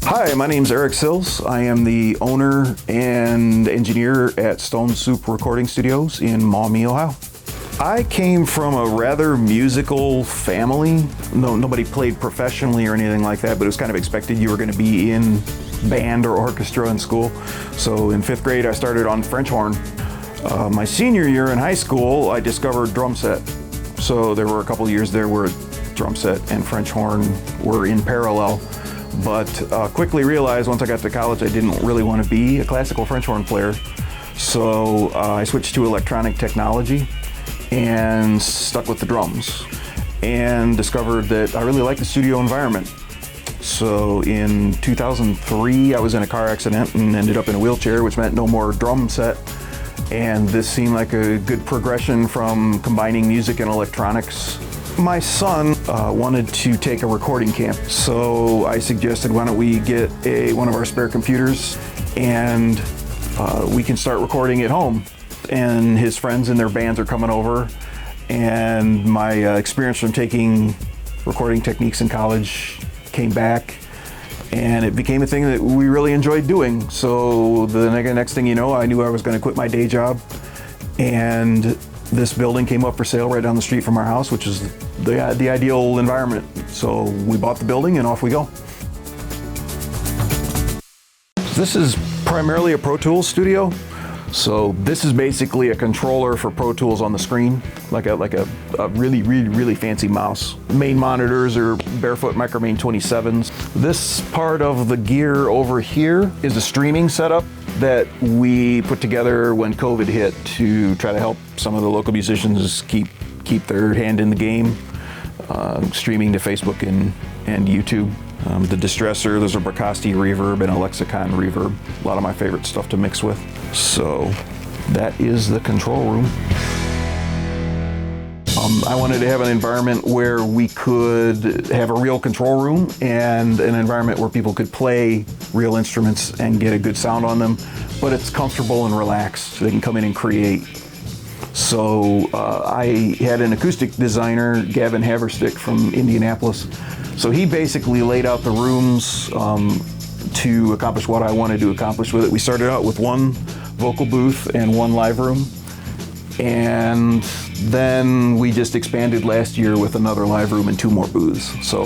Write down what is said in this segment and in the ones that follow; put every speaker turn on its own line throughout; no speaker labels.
Hi, my name's Eric Sills. I am the owner and engineer at Stone Soup Recording Studios in Maumee, Ohio. I came from a rather musical family. Nobody played professionally or anything like that, but it was kind of expected you were going to be in band or orchestra in school. So in 5th grade, I started on French horn. My senior year in high school, I discovered drum set. So there were a couple years there where drum set and French horn were in parallel. But quickly realized once I got to college I didn't really want to be a classical French horn player. So I switched to electronic technology and stuck with the drums and discovered that I really like the studio environment. So in 2003 I was in a car accident and ended up in a wheelchair, which meant no more drum set. And this seemed like a good progression from combining music and electronics. My son wanted to take a recording camp, so I suggested, why don't we get one of our spare computers and we can start recording at home. And his friends and their bands are coming over, and my experience from taking recording techniques in college came back, and it became a thing that we really enjoyed doing. So the next thing you know, I knew I was going to quit my day job, and this building came up for sale right down the street from our house, which is the ideal environment. So we bought the building and off we go. This is primarily a Pro Tools studio. So this is basically a controller for Pro Tools on the screen, like a really fancy mouse. Main monitors are Barefoot Micromain 27s. This part of the gear over here is a streaming setup that we put together when COVID hit to try to help some of the local musicians keep their hand in the game, streaming to Facebook and YouTube. The distressor, there's a Bricasti reverb and a Lexicon reverb, a lot of my favorite stuff to mix with. So that is the control room. I wanted to have an environment where we could have a real control room and an environment where people could play real instruments and get a good sound on them, but it's comfortable and relaxed, so they can come in and create. So I had an acoustic designer, Gavin Haverstick from Indianapolis. So he basically laid out the rooms to accomplish what I wanted to accomplish with it. We started out with one vocal booth and one live room, and then we just expanded last year with another live room and 2 more booths. So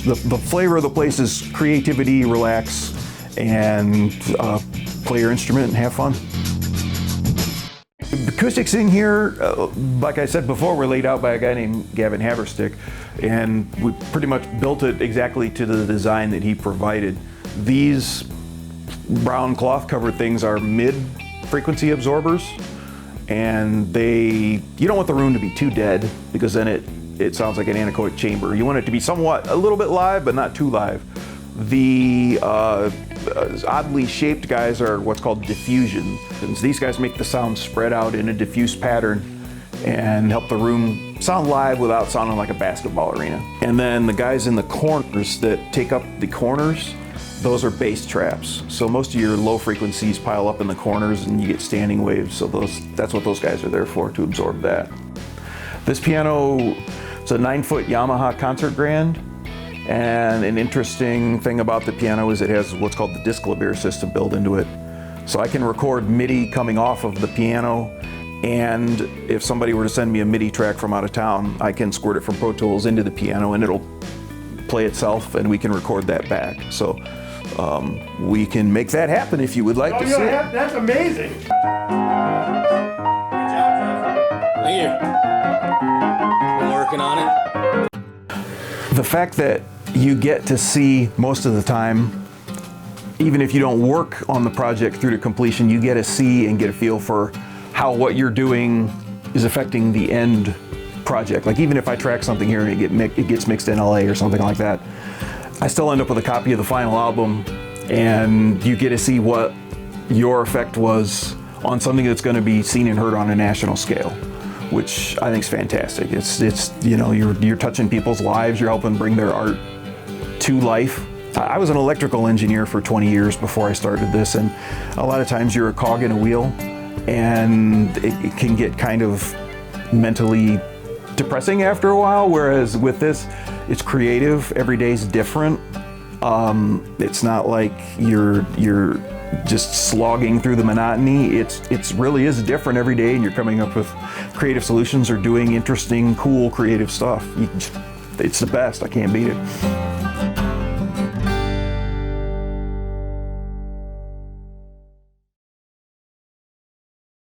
the flavor of the place is creativity, relax, and play your instrument and have fun. The acoustics in here, like I said before, were laid out by a guy named Gavin Haverstick, and we pretty much built it exactly to the design that he provided. These brown cloth covered things are mid-frequency absorbers, and you don't want the room to be too dead, because then it sounds like an anechoic chamber. You want it to be a little bit live, but not too live. The oddly shaped guys are what's called diffusion. These guys make the sound spread out in a diffuse pattern and help the room sound live without sounding like a basketball arena. And then the guys in the corners that take up the corners, those are bass traps. So most of your low frequencies pile up in the corners and you get standing waves. So that's what those guys are there for, to absorb that. This piano is a 9-foot Yamaha concert grand. And an interesting thing about the piano is it has what's called the disc clavier system built into it. So I can record MIDI coming off of the piano, and if somebody were to send me a MIDI track from out of town, I can squirt it from Pro Tools into the piano and it'll play itself, and we can record that back. So we can make that happen if you would like to see it.
That's amazing. Good job,
Thank you. Been working on it.
The fact that you get to see most of the time, even if you don't work on the project through to completion, you get to see and get a feel for how what you're doing is affecting the end project. Like even if I track something here and it gets mixed in LA or something like that, I still end up with a copy of the final album, and you get to see what your effect was on something that's going to be seen and heard on a national scale, which I think is fantastic. It's you know, you're touching people's lives, you're helping bring their art to life. I was an electrical engineer for 20 years before I started this, and a lot of times you're a cog in a wheel, and it can get kind of mentally depressing after a while, whereas with this, it's creative, every day's different. It's not like you're just slogging through the monotony. It's really is different every day, and you're coming up with creative solutions or doing interesting, cool, creative stuff. It's the best. I can't beat it.